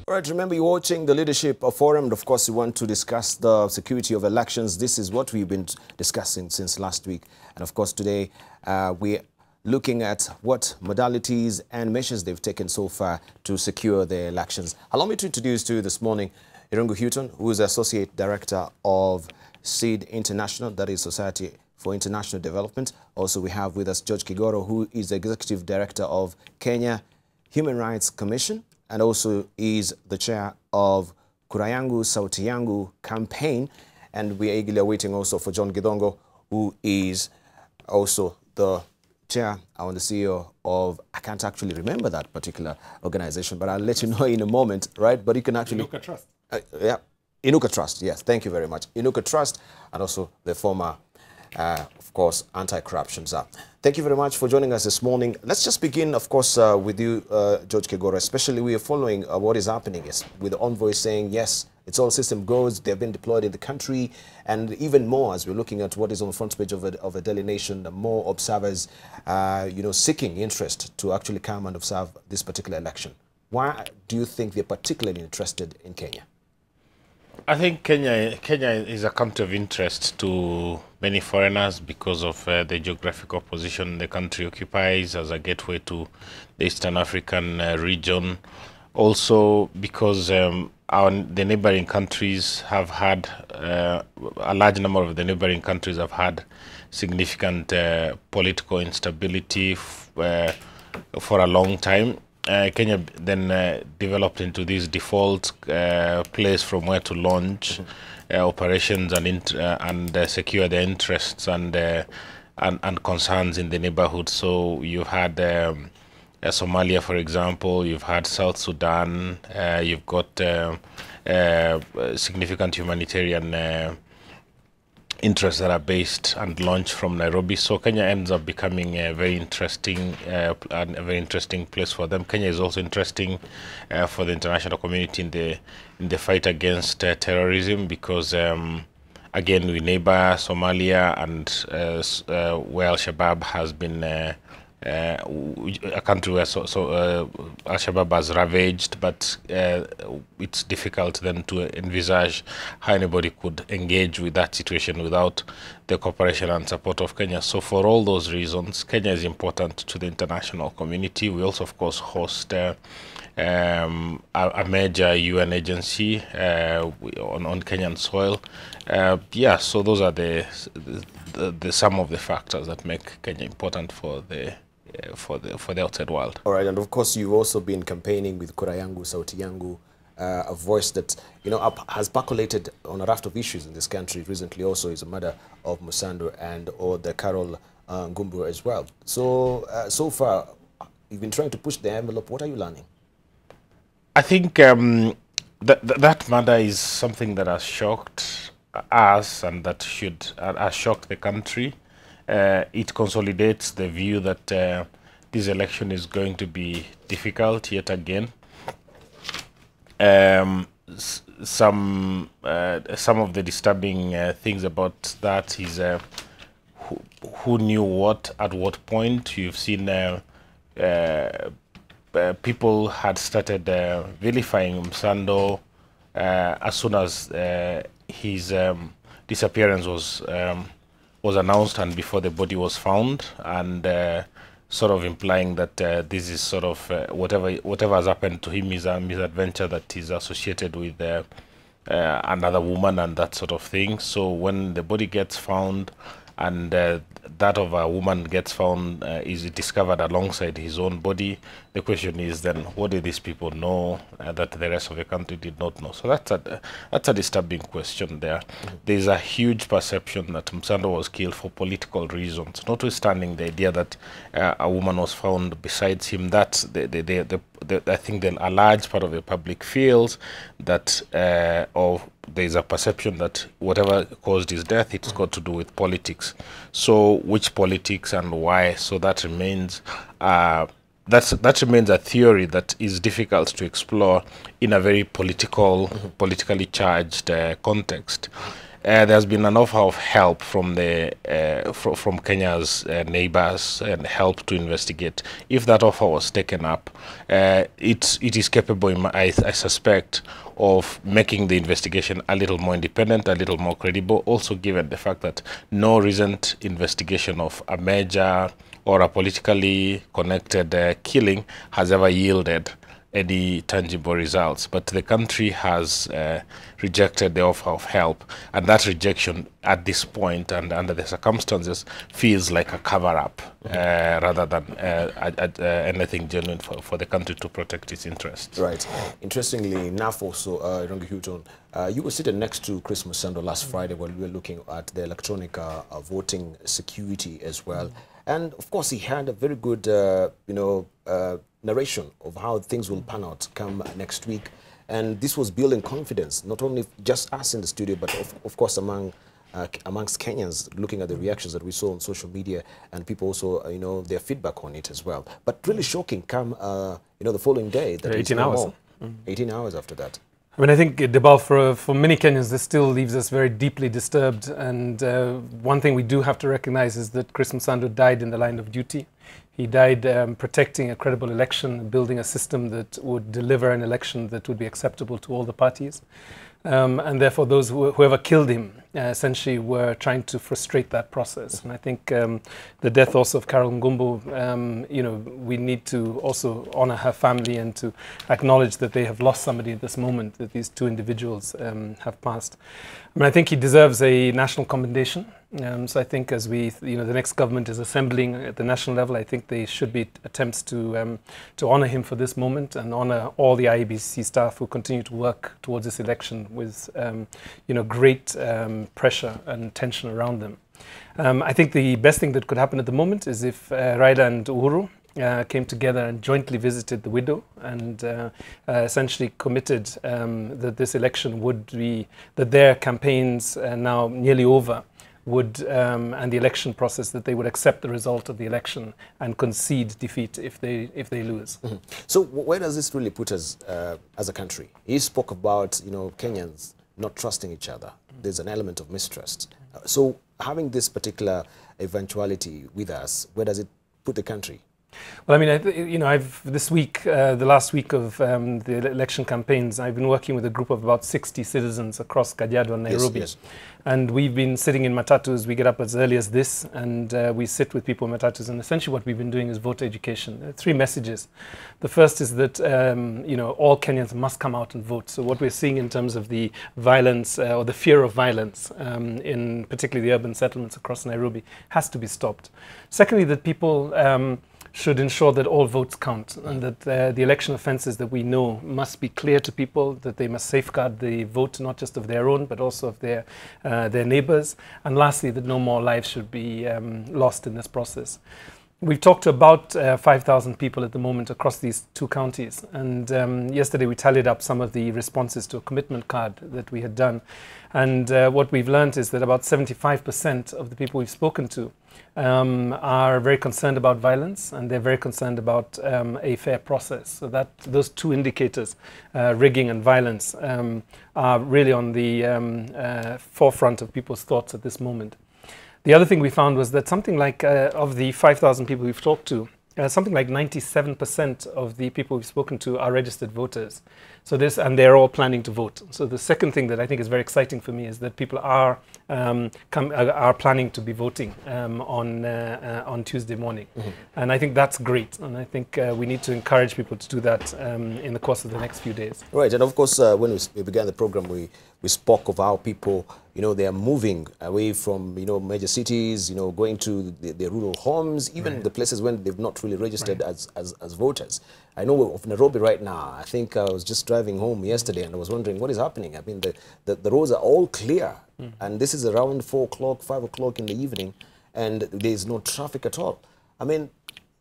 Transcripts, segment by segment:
All right, remember you're watching the Leadership Forum, and of course you want to discuss the security of elections. This is what we've been discussing since last week. And of course today we're looking at what modalities and measures they've taken so far to secure the elections. Allow me to introduce to you this morning Irungu Houghton, who is Associate Director of SEED International, that is Society for International Development. Also we have with us George Kegoro, who is the Executive Director of Kenya Human Rights Commission, and also is the chair of Kura Yangu Sauti Yangu campaign. And we are eagerly waiting also for John Githongo, who is also the chair and the CEO of, I can't actually remember that particular organization, but I'll let you know in a moment, right? But you can actually... Inuka Trust. Yeah, Inuka Trust, yes, thank you very much. Inuka Trust, and also the former, of course, anti-corruption czar. Thank you very much for joining us this morning. Let's just begin, of course, with you, George Kegoro. Especially we are following what is happening with the envoy saying, yes, it's all system goes, they've been deployed in the country, and even more as we're looking at what is on the front page of a Daily Nation, more observers, seeking interest to actually come and observe this particular election. Why do you think they're particularly interested in Kenya? I think Kenya is a country of interest to many foreigners because of the geographical position the country occupies as a gateway to the Eastern African region. Also because the neighboring countries have had, a large number of the neighboring countries have had significant political instability for a long time. Kenya then developed into this default place from where to launch operations and secure the interests and concerns in the neighborhood. So you've had Somalia, for example, you've had South Sudan, you've got significant humanitarian interests that are based and launched from Nairobi. So Kenya ends up becoming a very interesting place for them. Kenya is also interesting for the international community in the fight against terrorism because again we neighbor Somalia and where Al-Shabaab has been a country where Al-Shabaab has ravaged, but it's difficult then to envisage how anybody could engage with that situation without the cooperation and support of Kenya. So for all those reasons, Kenya is important to the international community. We also, of course, host a major UN agency on Kenyan soil. Yeah, so those are the some of the factors that make Kenya important for the outside world. All right, and of course you've also been campaigning with Kura Yangu Sauti Yangu, a voice that has percolated on a raft of issues in this country. Recently also is a matter of Msando and the Carol Ngumbu as well. So so far you've been trying to push the envelope. What are you learning? I think that matter is something that has shocked us and that has shocked the country. It consolidates the view that this election is going to be difficult yet again. Some of the disturbing things about that is who knew what at what point. You've seen people had started vilifying Msando as soon as his disappearance was announced and before the body was found, and sort of implying that this is sort of whatever has happened to him is a misadventure that is associated with another woman and that sort of thing. So when the body gets found and that of a woman gets found, is discovered alongside his own body, the question is then, what did these people know that the rest of the country did not know? So that's a disturbing question there. There's a huge perception that Msando was killed for political reasons, notwithstanding the idea that a woman was found besides him. That I think a large part of the public feels that there's a perception that whatever caused his death, it's got to do with politics. So which politics and why? So that remains that remains a theory that is difficult to explore in a very politically charged context. there's been an offer of help from the from Kenya's neighbors and help to investigate. If that offer was taken up, it is capable, I suspect, of making the investigation a little more independent, a little more credible, also given the fact that no recent investigation of a major or a politically connected killing has ever yielded any tangible results. But the country has rejected the offer of help, and that rejection at this point and under the circumstances feels like a cover-up rather than anything genuine for the country to protect its interests. Right. Interestingly enough also, Irungu Houghton, you were sitting next to Chris Msando last Friday while we were looking at the electronic voting security as well. And of course, he had a very good, narration of how things will pan out come next week. And this was building confidence, not only just us in the studio, but of course amongst Kenyans, looking at the reactions that we saw on social media, and people also, their feedback on it as well. But really shocking come, the following day. That 18 hours. 18 hours after that. I mean, I think, Debarl, for many Kenyans, this still leaves us very deeply disturbed. And one thing we do have to recognize is that Chris Msando died in the line of duty. He died protecting a credible election, building a system that would deliver an election that would be acceptable to all the parties. And therefore, whoever killed him essentially were trying to frustrate that process. And I think the death also of Carol Ngumbo, we need to also honor her family and to acknowledge that they have lost somebody at this moment, that these two individuals have passed. I mean, I think he deserves a national commendation. So I think as the next government is assembling at the national level, I think there should be attempts to honor him for this moment and honor all the IEBC staff who continue to work towards this election with, great pressure and tension around them. I think the best thing that could happen at the moment is if Raila and Uhuru came together and jointly visited the widow and essentially committed that this election would be, that their campaigns now nearly over, and the election process, that they would accept the result of the election and concede defeat if they lose. Mm-hmm. So where does this really put us as a country? He spoke about Kenyans not trusting each other. There's an element of mistrust. So having this particular eventuality with us, where does it put the country? Well, I mean, this week, the last week of the election campaigns, I've been working with a group of about 60 citizens across Kajiado and Nairobi. Yes, yes. And we've been sitting in matatus. We get up as early as this, and we sit with people in matatus. And essentially what we've been doing is voter education. There are 3 messages. The first is that, all Kenyans must come out and vote. So what we're seeing in terms of the violence or the fear of violence in particularly the urban settlements across Nairobi has to be stopped. Secondly, that people should ensure that all votes count and that the election offences that we know must be clear to people, that they must safeguard the vote not just of their own but also of their neighbours, and lastly that no more lives should be lost in this process. We've talked to about 5,000 people at the moment across these 2 counties, and yesterday we tallied up some of the responses to a commitment card that we had done, and what we've learned is that about 75% of the people we've spoken to are very concerned about violence, and they're very concerned about a fair process. So that those 2 indicators, rigging and violence, are really on the forefront of people's thoughts at this moment. The other thing we found was that something like, of the 5,000 people we've talked to, something like 97% of the people we've spoken to are registered voters. So and they're all planning to vote. So the second thing that I think is very exciting for me is that people are planning to be voting on Tuesday morning. Mm-hmm. And I think that's great. And I think we need to encourage people to do that in the course of the next few days. Right. And of course, when we began the program, we spoke of how people, they are moving away from, major cities, going to the rural homes, even right. The places when they've not really registered right. as voters. I know of Nairobi right now. I think I was just driving home yesterday and I was wondering what is happening. I mean, the roads are all clear. Mm. And this is around 4 o'clock, 5 o'clock in the evening, and there's no traffic at all. I mean,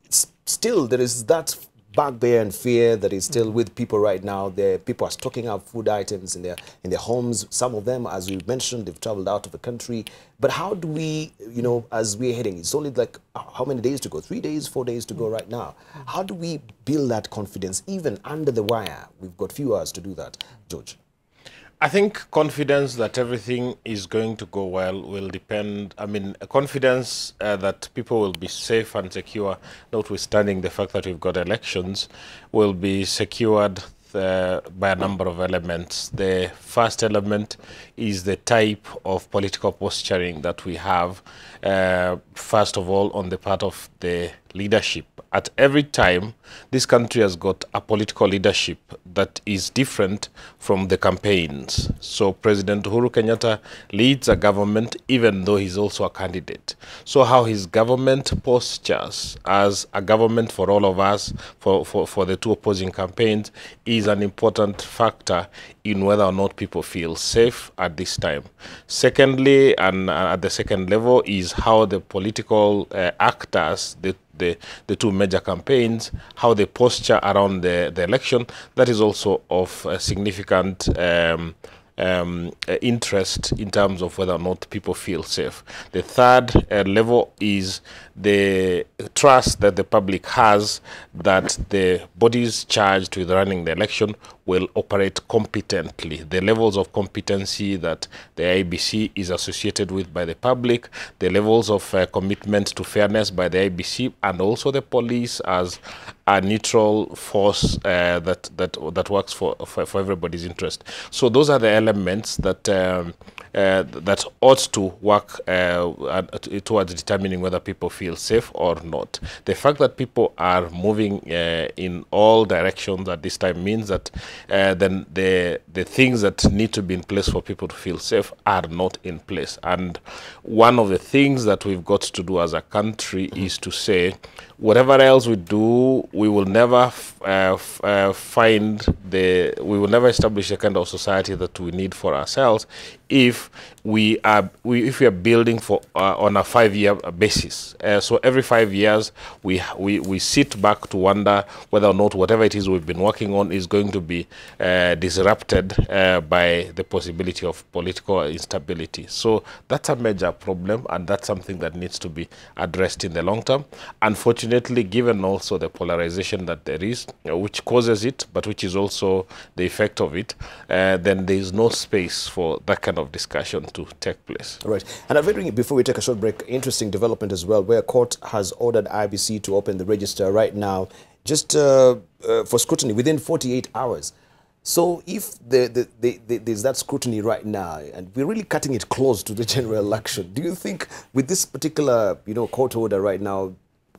still there is that bugbear and fear that is still with people right now. People are stocking up food items in their homes. Some of them, as you mentioned, they've traveled out of the country. But how do we, as we're heading, it's only like how many days to go? 3 days, 4 days to go right now. How do we build that confidence even under the wire? We've got few hours to do that, George. I think confidence that everything is going to go well will depend, I mean, confidence that people will be safe and secure, notwithstanding the fact that we've got elections, will be secured by a number of elements. The first element is the type of political posturing that we have, first of all, on the part of the leadership. At every time, this country has got a political leadership that is different from the campaigns. So President Uhuru Kenyatta leads a government even though he's also a candidate. So how his government postures as a government for all of us, for the two opposing campaigns, is an important factor in whether or not people feel safe at this time. Secondly, and at the second level, is how the political actors, the two major campaigns, how they posture around the election. That is also of significant interest in terms of whether or not people feel safe. The third level is the trust that the public has that the bodies charged with running the election will operate competently. The levels of competency that the IEBC is associated with by the public, the levels of commitment to fairness by the IEBC, and also the police as a neutral force that works for everybody's interest. So those are the elements that that ought to work towards determining whether people feel safe or not. The fact that people are moving in all directions at this time means that then the things that need to be in place for people to feel safe are not in place. And one of the things that we've got to do as a country is to say, whatever else we do, we will never we will never establish a kind of society that we need for ourselves if we are building for on a 5-year basis. So every 5 years we sit back to wonder whether or not whatever it is we've been working on is going to be disrupted by the possibility of political instability. So that's a major problem, and that's something that needs to be addressed in the long term. Unfortunately, given also the polarization that there is, which causes it, but which is also the effect of it, then there is no space for that kind of discussion to take place. All right. And I'm wondering, before we take a short break, interesting development as well, where court has ordered IEBC to open the register right now, just for scrutiny within 48 hours. So if there's that scrutiny right now, and we're really cutting it close to the general election, do you think with this particular, court order right now,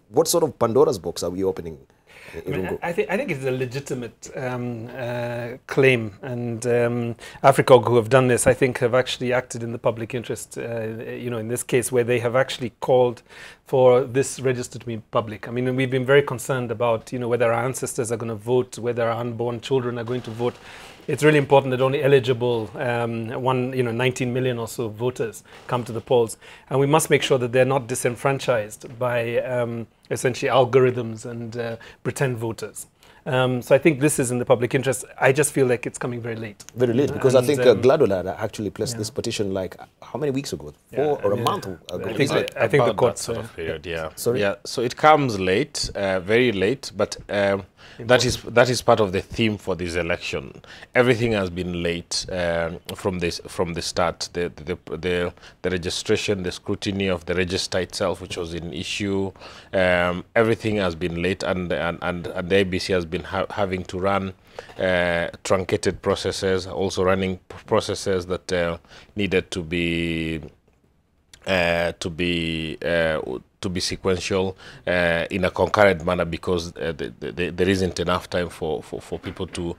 what sort of Pandora's box are we opening? I think it's a legitimate claim, and Africa, who have done this, I think, have actually acted in the public interest. In this case, where they have actually called for this register to be public. I mean, we've been very concerned about whether our ancestors are going to vote, whether our unborn children are going to vote. It's really important that only eligible 19 million or so voters come to the polls, and we must make sure that they're not disenfranchised by essentially algorithms and pretend voters. So I think this is in the public interest. I just feel like it's coming very late. Very late, because I think Gladwell had actually placed this petition like how many weeks ago? 4 or a month ago? I think the court's sort of period, yeah. Sorry? Yeah, so it comes late, very late, but that is part of the theme for this election. Everything has been late from the start. The registration, the scrutiny of the register itself, which was an issue, everything has been late, and the IEBC has been having to run truncated processes, also running processes that needed to be sequential in a concurrent manner, because there isn't enough time for people to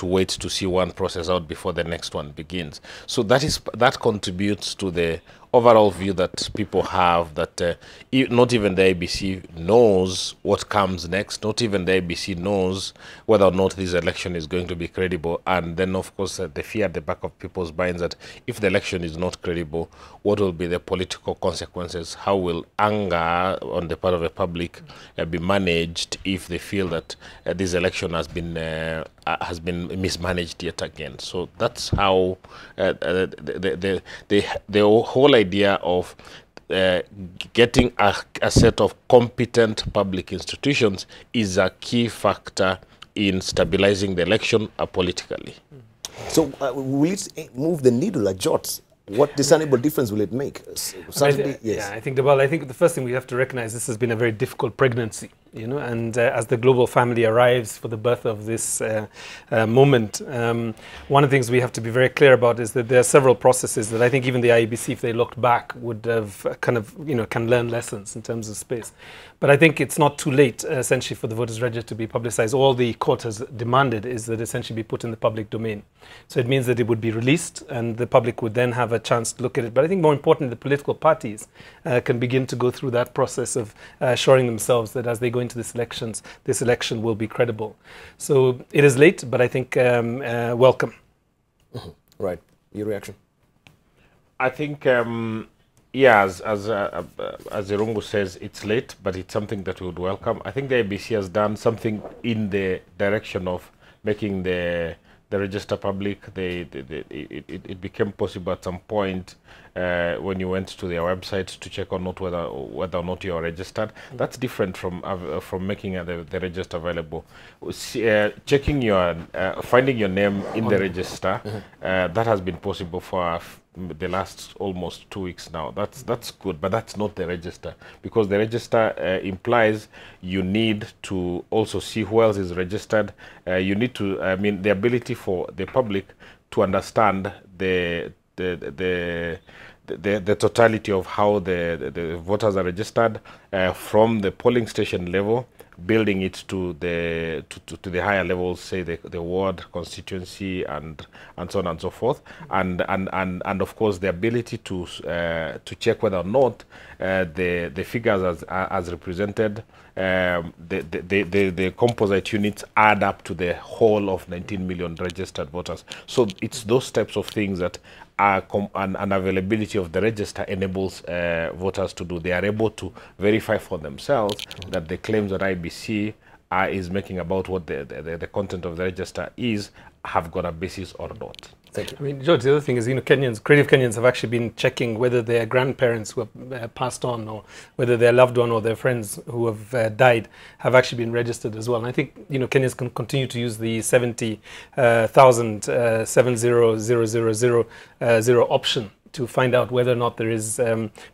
wait to see one process out before the next one begins. So that contributes to the overall view that people have that not even the IEBC knows what comes next. Not even the IEBC knows whether or not this election is going to be credible. And then, of course, the fear at the back of people's minds that if the election is not credible, what will be the political consequences? How will anger on the part of the public be managed if they feel that this election has been mismanaged yet again? So that's how the whole idea of getting a set of competent public institutions is a key factor in stabilizing the election politically. So will it move the needle a jot? What discernible difference will it make? Certainly, yes. Yeah, I think the first thing we have to recognize, this has been a very difficult pregnancy, you know, and as the global family arrives for the birth of this moment, one of the things we have to be very clear about is that there are several processes that I think even the IEBC, if they looked back, would have kind of, you know, can learn lessons in terms of space. But I think it's not too late, essentially, for the voters' register to be publicized. All the court has demanded is that essentially be put in the public domain. So it means that it would be released and the public would then have a chance to look at it. But I think more importantly, the political parties can begin to go through that process of assuring themselves that as they go into this election will be credible. So it is late, but I think welcome. Mm-hmm. Right. Your reaction? I think, yeah, as Irungu says, it's late, but it's something that we would welcome. I think the IEBC has done something in the direction of making the register public. It became possible at some point when you went to their website to check or not whether or not you are registered. Mm-hmm. That's different from making the register available. Checking your finding your name in the register, mm-hmm. That has been possible for the last almost 2 weeks now. That's good, but that's not the register, because the register implies you need to also see who else is registered. You need to, I mean, the ability for the public to understand the totality of how the voters are registered from the polling station level, building it to the higher levels, say the ward, constituency, and so on and so forth, and of course the ability to check whether or not the figures as represented, the composite units add up to the whole of 19 million registered voters. So it's those types of things that an availability of the register enables voters to do. They are able to verify for themselves that the claims that IEBC is making about what the content of the register is have got a basis or not. Thank you. I mean, George, the other thing is, you know, creative Kenyans have actually been checking whether their grandparents who have passed on, or whether their loved one or their friends who have died have actually been registered as well. And I think, you know, Kenyans can continue to use the 70,000 option to find out whether or not there is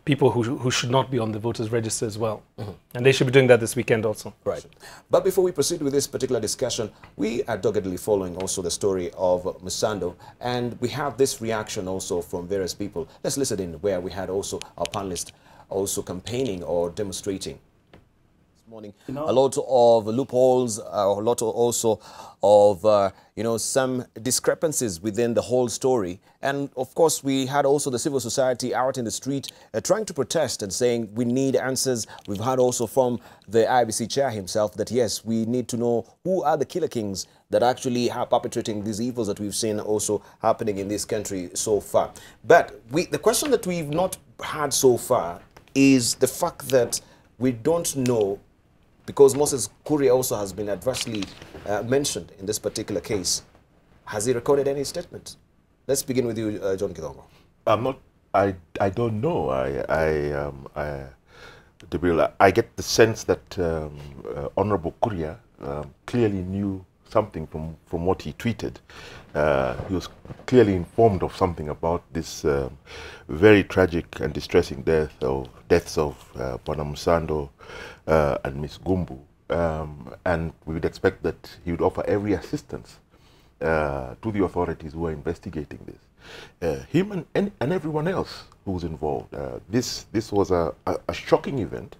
people who should not be on the voters register as well. Mm-hmm. And they should be doing that this weekend also. Right. But before we proceed with this particular discussion, we are doggedly following also the story of Msando, and we have this reaction also from various people. Let's listen in, where we had also our panelists also campaigning or demonstrating. Morning, you know, a lot of loopholes, a lot of also of you know, some discrepancies within the whole story, and of course we had also the civil society out in the street trying to protest and saying we need answers. We've heard also from the IEBC chair himself that yes, we need to know who are the killer kings that actually are perpetrating these evils that we've seen also happening in this country so far. But the question that we've not had so far is the fact that we don't know, because Moses Kuria also has been adversely mentioned in this particular case. Has he recorded any statement? Let's begin with you, John Githongo. I don't know. Debarl, I get the sense that Honorable Kuria clearly knew something from what he tweeted. He was clearly informed of something about this very tragic and distressing deaths of Bwana Msando and Miss Gumbu, and we would expect that he would offer every assistance to the authorities who are investigating this. Him and everyone else who's involved. This was a shocking event,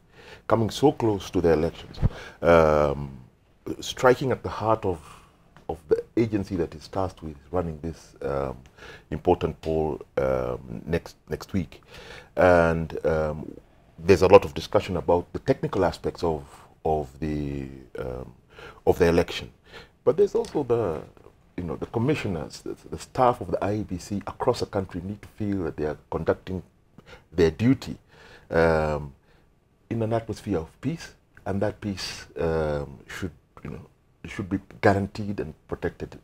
coming so close to the elections, striking at the heart of the agency that is tasked with running this important poll next week. And there's a lot of discussion about the technical aspects of the election, but there's also the commissioners, the staff of the IEBC across the country need to feel that they are conducting their duty in an atmosphere of peace, and that peace should be guaranteed and protected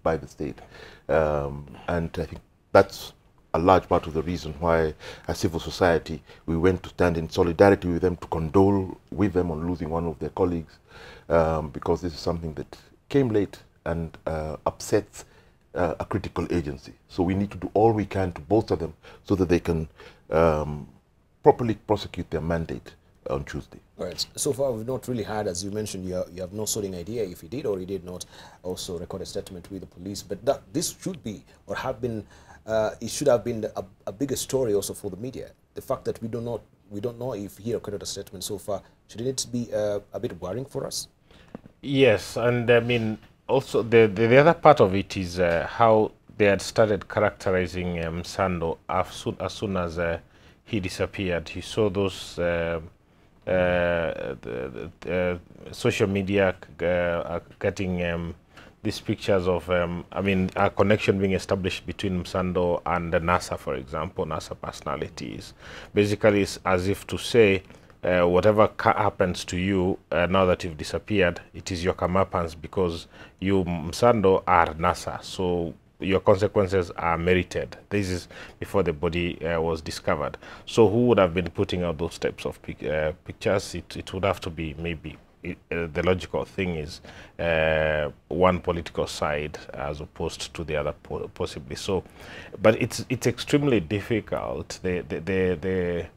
by the state. And I think that's a large part of the reason why, as civil society, we went to stand in solidarity with them, to condole with them on losing one of their colleagues, because this is something that came late and upsets a critical agency. So we need to do all we can to bolster them so that they can properly prosecute their mandate on Tuesday. Right. So far, we've not really had, as you mentioned, you have no sorting idea if he did or he did not also record a statement with the police. But this should be, or have been, it should have been a bigger story also for the media. The fact that we don't know if he recorded a statement so far, shouldn't it be a bit worrying for us? Yes, and I mean, also the other part of it is how they had started characterizing Msando as soon as he disappeared. He saw those social media getting these pictures of, I mean, a connection being established between Msando and the NASA, for example, NASA personalities. Basically, it's as if to say, whatever happens to you now that you've disappeared, it is your comeuppance because you, Msando, are NASA. So your consequences are merited. This is before the body was discovered. So who would have been putting out those types of pictures? It would have to be maybe the logical thing is one political side as opposed to the other possibly. So, but it's extremely difficult. The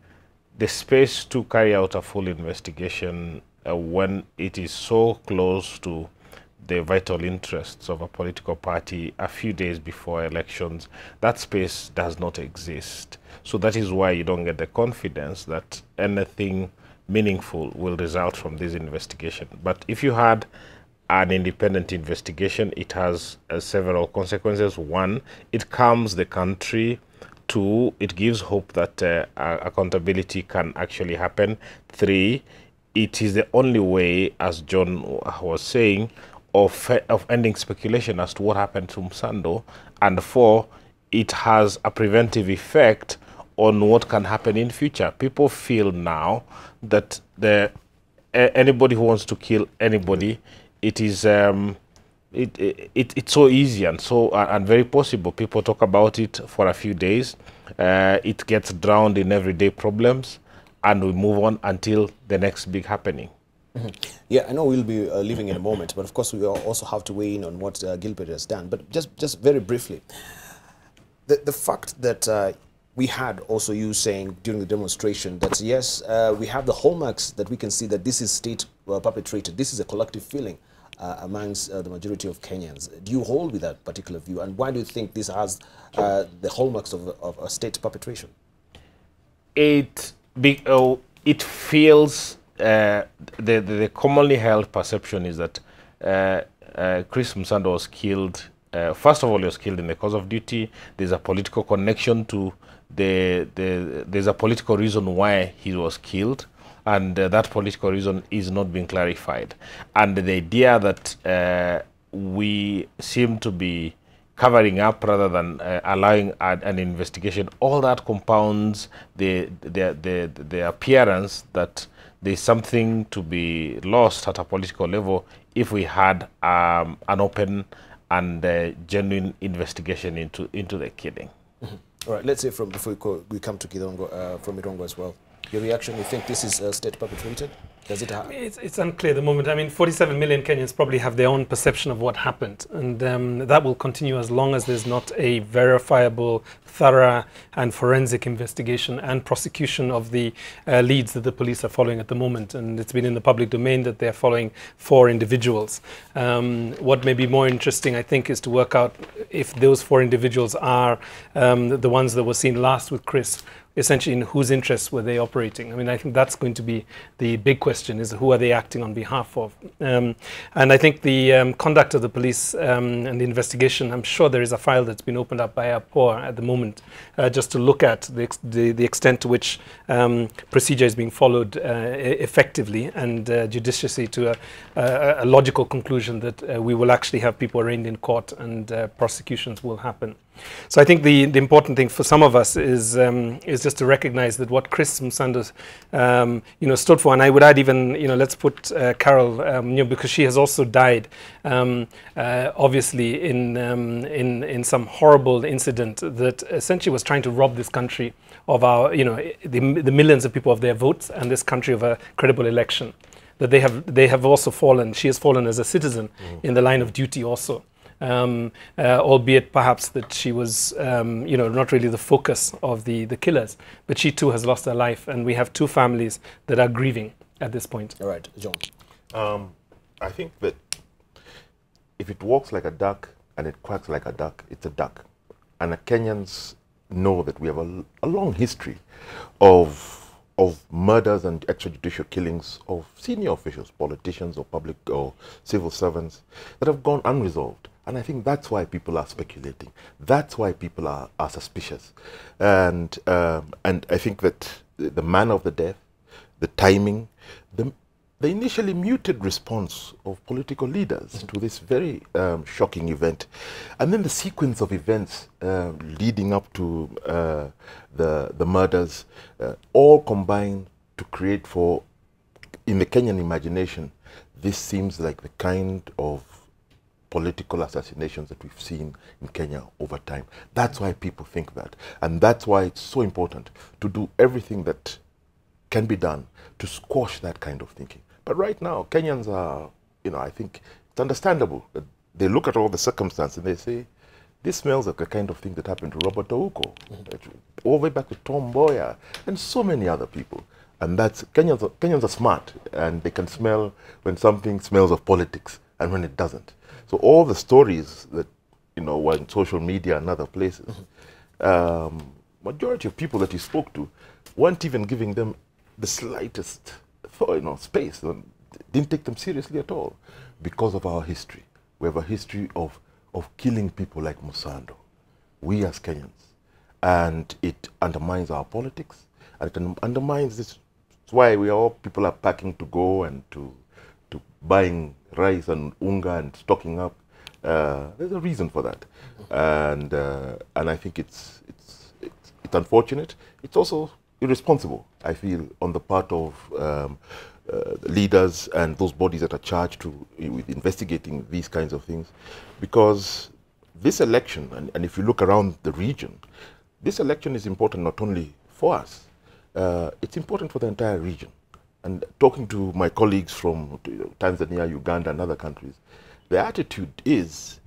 space to carry out a full investigation when it is so close to the vital interests of a political party a few days before elections, that space does not exist. So that is why you don't get the confidence that anything meaningful will result from this investigation. But if you had an independent investigation, it has several consequences. One, it calms the country. Two, it gives hope that accountability can actually happen. Three, it is the only way, as John was saying, of ending speculation as to what happened to Msando. And four, it has a preventive effect on what can happen in future. People feel now that anybody who wants to kill anybody, it is it's so easy and so and very possible. People talk about it for a few days. It gets drowned in everyday problems, and we move on until the next big happening. Mm-hmm. Yeah, I know we'll be leaving in a moment, but of course we also have to weigh in on what Gilbert has done. But just very briefly, the fact that we had also you saying during the demonstration that yes, we have the hallmarks that we can see that this is state perpetrated. This is a collective feeling amongst the majority of Kenyans. Do you hold with that particular view? And why do you think this has the hallmarks of a state perpetration? It feels, the commonly held perception is that Chris Msando was killed. First of all, he was killed in the cause of duty. There's a political connection to there's a political reason why he was killed, and that political reason is not being clarified. And the idea that we seem to be covering up rather than allowing an investigation, all that compounds the appearance that there's something to be lost at a political level if we had an open and genuine investigation into the killing. Mm-hmm. All right, let's say before we come to Githongo, from Irungu as well. Your reaction, you think this is state perpetrated? Does it happen? It's unclear at the moment. I mean, 47 million Kenyans probably have their own perception of what happened. And that will continue as long as there's not a verifiable, thorough and forensic investigation and prosecution of the leads that the police are following at the moment. And it's been in the public domain that they're following 4 individuals. What may be more interesting, I think, is to work out if those 4 individuals are the ones that were seen last with Chris. Essentially, in whose interests were they operating? I mean, I think that's going to be the big question, is who are they acting on behalf of? And I think the conduct of the police and the investigation, I'm sure there is a file that's been opened up by APOR at the moment, just to look at the extent to which procedure is being followed effectively and judiciously to a logical conclusion that we will actually have people arraigned in court and prosecutions will happen. So I think the important thing for some of us is just to recognize that what Chris Msando stood for, and I would add even let's put Carol because she has also died obviously in some horrible incident that essentially was trying to rob this country of our the millions of people of their votes and this country of a credible election. That they have also fallen. She has fallen as a citizen in the line of duty also. albeit perhaps that she was, you know, not really the focus of the killers. But she too has lost her life, and we have two families that are grieving at this point. All right, John. I think that if it walks like a duck and it quacks like a duck, it's a duck. And the Kenyans know that we have a long history of murders and extrajudicial killings of senior officials, politicians or public or civil servants that have gone unresolved. And I think that's why people are speculating. That's why people are suspicious. And I think that the manner of the death, the timing, the initially muted response of political leaders to this very shocking event, and then the sequence of events leading up to the murders, all combine to create for, in the Kenyan imagination, this seems like the kind of political assassinations that we've seen in Kenya over time. That's why people think that. And that's why it's so important to do everything that can be done to squash that kind of thinking. But right now, Kenyans are, you know, I think it's understandable that they look at all the circumstances and they say, this smells like the kind of thing that happened to Robert Ouko, all the way back to Tom Mboya, and so many other people. And that's, Kenyans are smart, and they can smell when something smells of politics and when it doesn't. So all the stories that, you know, were in social media and other places, majority of people that he spoke to weren't even giving them the slightest, you know, space. Didn't take them seriously at all because of our history. We have a history of killing people like Msando, we as Kenyans. And it undermines our politics, and it undermines this. That's why people are packing to go and to buying rice and unga and stocking up. There's a reason for that. And I think it's unfortunate. It's also irresponsible, I feel, on the part of leaders and those bodies that are charged with investigating these kinds of things, because this election, and if you look around the region, this election is important not only for us, it's important for the entire region. And talking to my colleagues from Tanzania, Uganda, and other countries, the attitude is,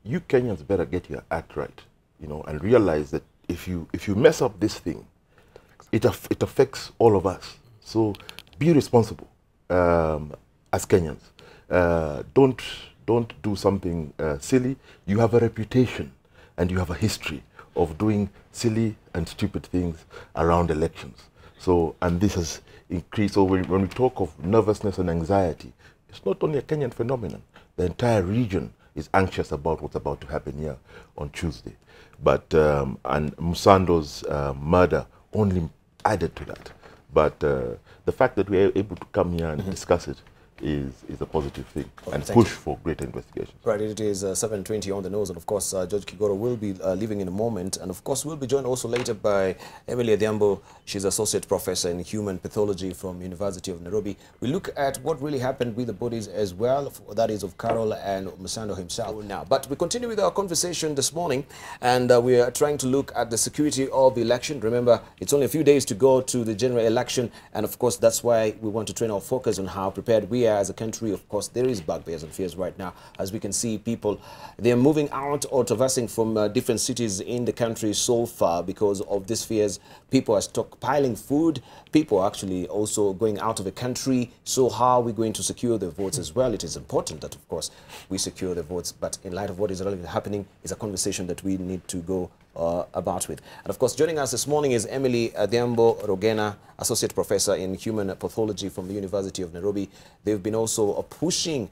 you Kenyans better get your act right, you know, and realize that if you mess up this thing, it affects all of us. So be responsible as Kenyans. Don't do something silly. You have a reputation and you have a history of doing silly and stupid things around elections. So, and this has increased. So when we talk of nervousness and anxiety, it's not only a Kenyan phenomenon. The entire region is anxious about what's about to happen here on Tuesday. But, and Msando's murder only added to that. But the fact that we are able to come here and discuss it is a positive thing, and push for greater investigation. Right, it is 7:20 on the nose, and of course Judge Kegoro will be leaving in a moment, and of course we'll be joined also later by Emily Rogena. She's Associate Professor in Human Pathology from University of Nairobi. We look at what really happened with the bodies as well, that is of Carol and Msando himself now. But we continue with our conversation this morning, and we are trying to look at the security of the election. Remember, it's only a few days to go to the general election, and of course that's why we want to train our focus on how prepared we are as a country. Of course, there is bugbears and fears right now. As we can see, people, they're moving out or traversing from different cities in the country so far because of these fears. People are stockpiling food. People are actually also going out of the country. So how are we going to secure the votes as well? It is important that, of course, we secure the votes. But in light of what is really happening, is a conversation that we need to go about with. And of course, joining us this morning is Emily Rogena, Associate Professor in Human Pathology from the University of Nairobi. They've been also pushing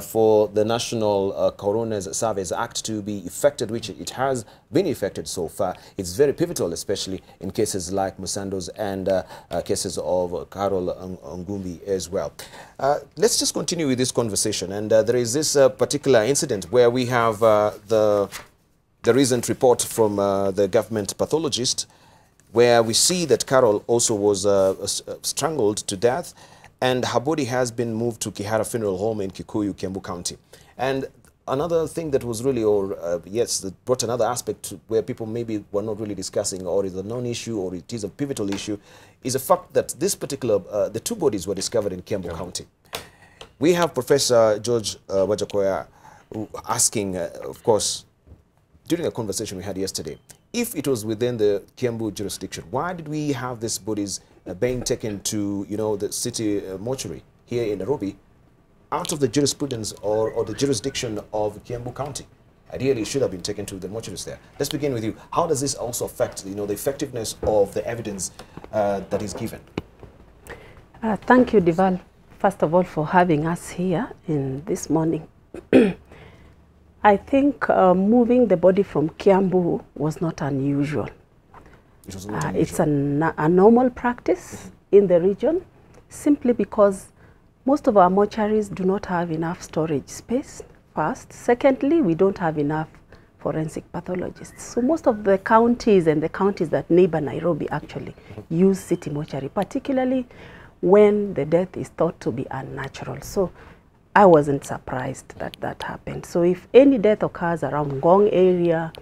for the National Coroner's Service Act to be effected, which it has been effected so far. It's very pivotal, especially in cases like Msando's and cases of Carol Ngumbi as well. Let's just continue with this conversation. And there is this particular incident where we have the recent report from the government pathologist, where we see that Carol also was strangled to death, and her body has been moved to Kihara Funeral Home in Kikuyu, Kiambu County. And another thing that was really, yes, that brought another aspect to where people maybe were not really discussing, or is a non-issue, or it is a pivotal issue, is the fact that this particular, the two bodies were discovered in Kiambu County. We have Professor George Wajakoya asking, of course, during a conversation we had yesterday, if it was within the Kiambu jurisdiction, why did we have these bodies being taken to, the city mortuary here in Nairobi, out of the jurisprudence or the jurisdiction of Kiambu County? Ideally, it should have been taken to the mortuaries there. Let's begin with you. How does this also affect, the effectiveness of the evidence that is given? Thank you, Debarl, first of all, for having us here in this morning. I think moving the body from Kiambu was not unusual. It was not unusual. It's a normal practice in the region, simply because most of our mortuaries do not have enough storage space, first. Secondly, we don't have enough forensic pathologists. So most of the counties and the counties that neighbor Nairobi actually use city mortuary, particularly when the death is thought to be unnatural. So I wasn't surprised that that happened. So if any death occurs around Ngong area,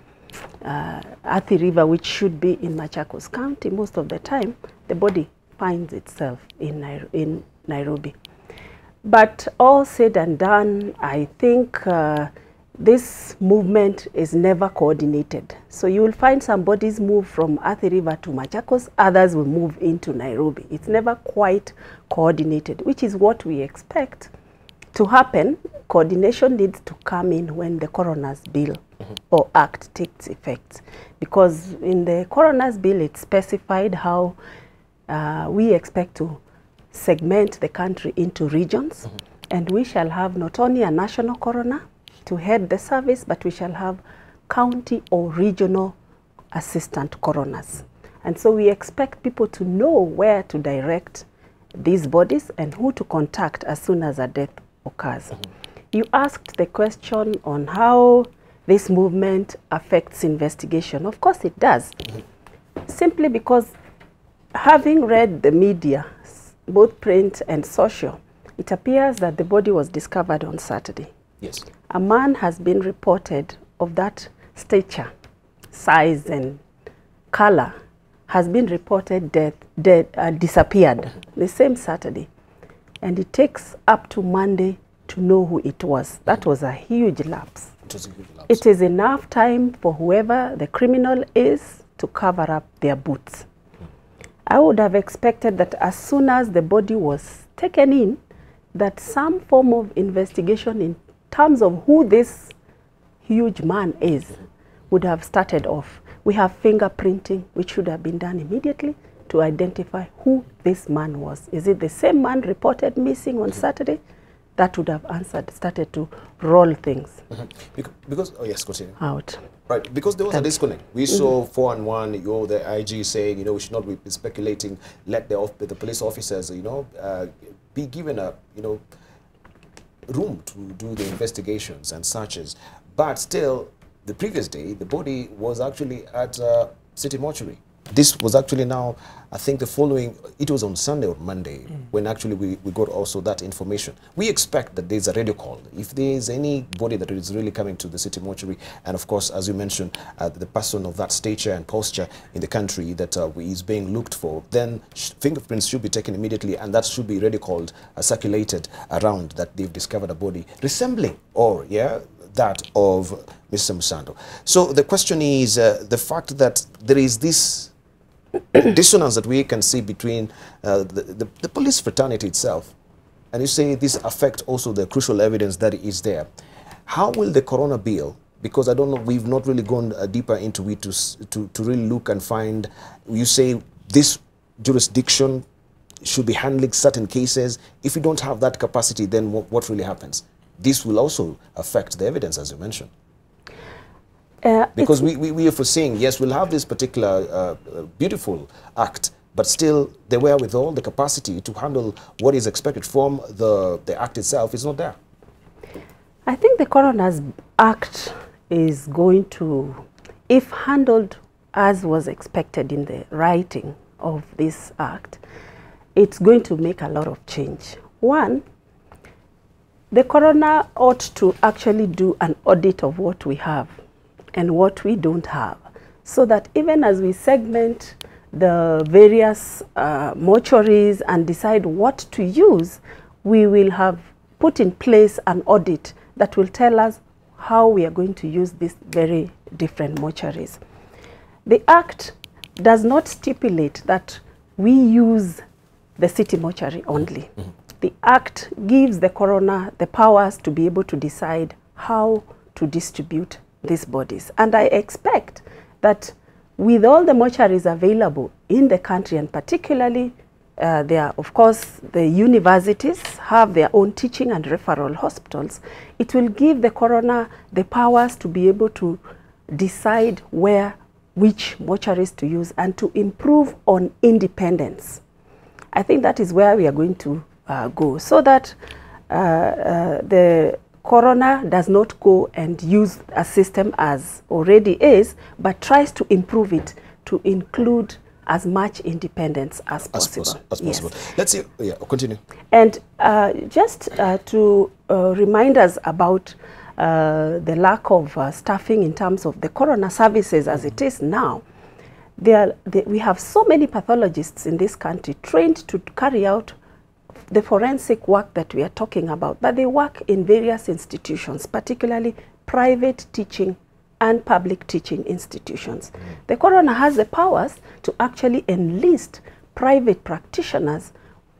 Athi River, which should be in Machakos County, most of the time, the body finds itself in Nairobi. But all said and done, I think this movement is never coordinated. So you will find some bodies move from Athi River to Machakos, others will move into Nairobi. It's never quite coordinated, which is what we expect to happen. Coordination needs to come in when the coroner's bill or act takes effect, because in the coroner's bill it specified how we expect to segment the country into regions, and we shall have not only a national coroner to head the service, but we shall have county or regional assistant coroners. And so we expect people to know where to direct these bodies and who to contact as soon as a death occurs. You asked the question on how this movement affects investigation. Of course it does, simply because having read the media, both print and social, it appears that the body was discovered on Saturday. Yes. A man has been reported of that stature, size and color, has been reported disappeared the same Saturday. And it takes up to Monday to know who it was. That was a huge lapse. It was a huge lapse. It is enough time for whoever the criminal is to cover up their boots. I would have expected that as soon as the body was taken in, that some form of investigation in terms of who this huge man is would have started off. We have fingerprinting, which should have been done immediately to identify who this man was. Is it the same man reported missing on Saturday? That would have started to roll things. Because, oh yes, continue. Out. Right, because there was a disconnect. We saw 4-1, the IG saying, we should not be speculating, let the police officers, be given a, room to do the investigations and searches. But still, the previous day, the body was actually at City Mortuary. This was actually now, I think the following, it was on Sunday or Monday, when actually we got also that information. We expect that there's a radio call. If there's anybody that is really coming to the City Mortuary, and of course, as you mentioned, the person of that stature and posture in the country that is being looked for, then fingerprints should be taken immediately, and that should be radio called, circulated around that they've discovered a body resembling, that of Mr. Msando. So the question is the fact that there is this dissonance that we can see between the police fraternity itself, and you say this affects also the crucial evidence that is there. How will the coroner bill, because I don't know, we've not really gone deeper into it to really look and find, you say this jurisdiction should be handling certain cases. If you don't have that capacity, then what really happens? This will also affect the evidence, as you mentioned. Because we are foreseeing, yes, we'll have this particular beautiful act, but still the wherewithal, the capacity to handle what is expected from the act itself is not there. I think the coroner's act is going to, if handled as was expected in the writing of this act, it's going to make a lot of change. One, the coroner ought to actually do an audit of what we have and what we don't have, so that even as we segment the various mortuaries and decide what to use, we will have put in place an audit that will tell us how we are going to use these very different mortuaries. The Act does not stipulate that we use the city mortuary only. The Act gives the coroner the powers to be able to decide how to distribute these bodies. And I expect that with all the mortuaries available in the country, and particularly there, of course, the universities have their own teaching and referral hospitals, it will give the coroner the powers to be able to decide which mortuaries to use and to improve on independence. I think that is where we are going to go, so that the coroner does not go and use a system as already is, but tries to improve it to include as much independence as possible. Yes. Let's see. Yeah, continue. And just to remind us about the lack of staffing in terms of the coroner services as it is now, we have so many pathologists in this country trained to carry out the forensic work that we are talking about, but they work in various institutions, particularly private teaching and public teaching institutions. The coroner has the powers to actually enlist private practitioners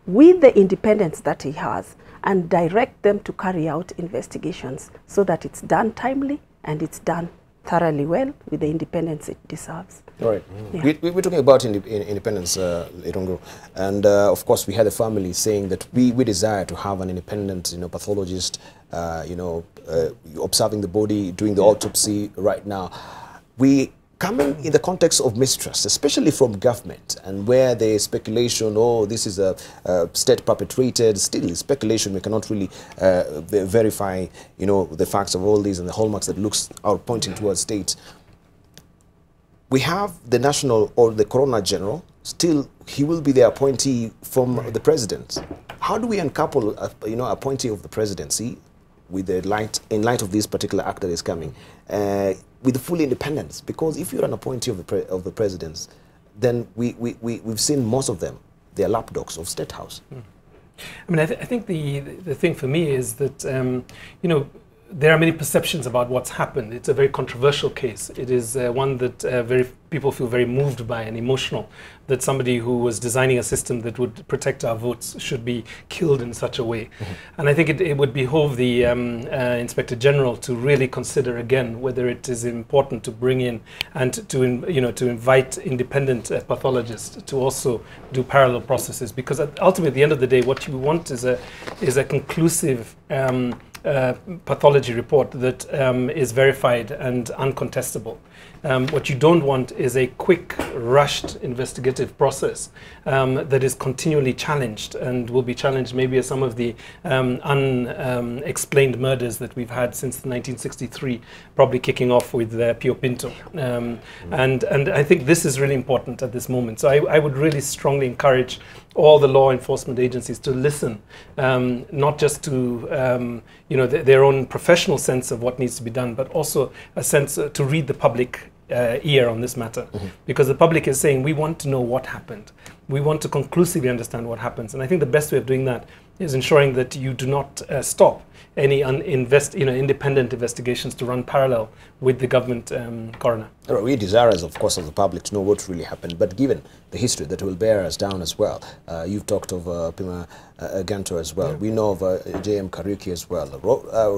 with the independence that he has and direct them to carry out investigations so that it's done timely and it's done thoroughly well with the independence it deserves. All right. Yeah. We're talking about independence, Irungu, and of course we had the family saying that we desire to have an independent, pathologist, observing the body, doing the autopsy right now. We coming in the context of mistrust, especially from government, and where there is speculation, oh, this is a state perpetrated, still speculation, we cannot really verify, the facts of all these and the hallmarks that are pointing towards state. We have the national or the coroner general, still he will be the appointee from the president. How do we uncouple, appointee of the presidency with in light of this particular act that is coming, with the full independence? Because if you're an appointee of the presidents, then we've seen most of them, they're lapdogs of State House. I mean, I think the thing for me is that, there are many perceptions about what's happened. It's a very controversial case. It is one that people feel very moved by and emotional, that somebody who was designing a system that would protect our votes should be killed in such a way. And I think it would behoove the Inspector General to really consider again whether it is important to bring in and to invite independent pathologists to also do parallel processes, because ultimately at the end of the day what you want is a conclusive pathology report that is verified and uncontestable. What you don't want is a quick, rushed investigative process that is continually challenged and will be challenged maybe as some of the unexplained murders that we've had since 1963, probably kicking off with Pio Pinto. And I think this is really important at this moment. So I would really strongly encourage all the law enforcement agencies to listen, not just to their own professional sense of what needs to be done, but also a sense to read the public ear on this matter, because the public is saying we want to know what happened. We want to conclusively understand what happens, and I think the best way of doing that is ensuring that you do not stop any independent investigations to run parallel with the government coroner. We desire, of course, of the public to know what really happened, but given the history that will bear us down as well, you've talked of Pima Ganto as well. Yeah. We know of J.M. Kariuki as well,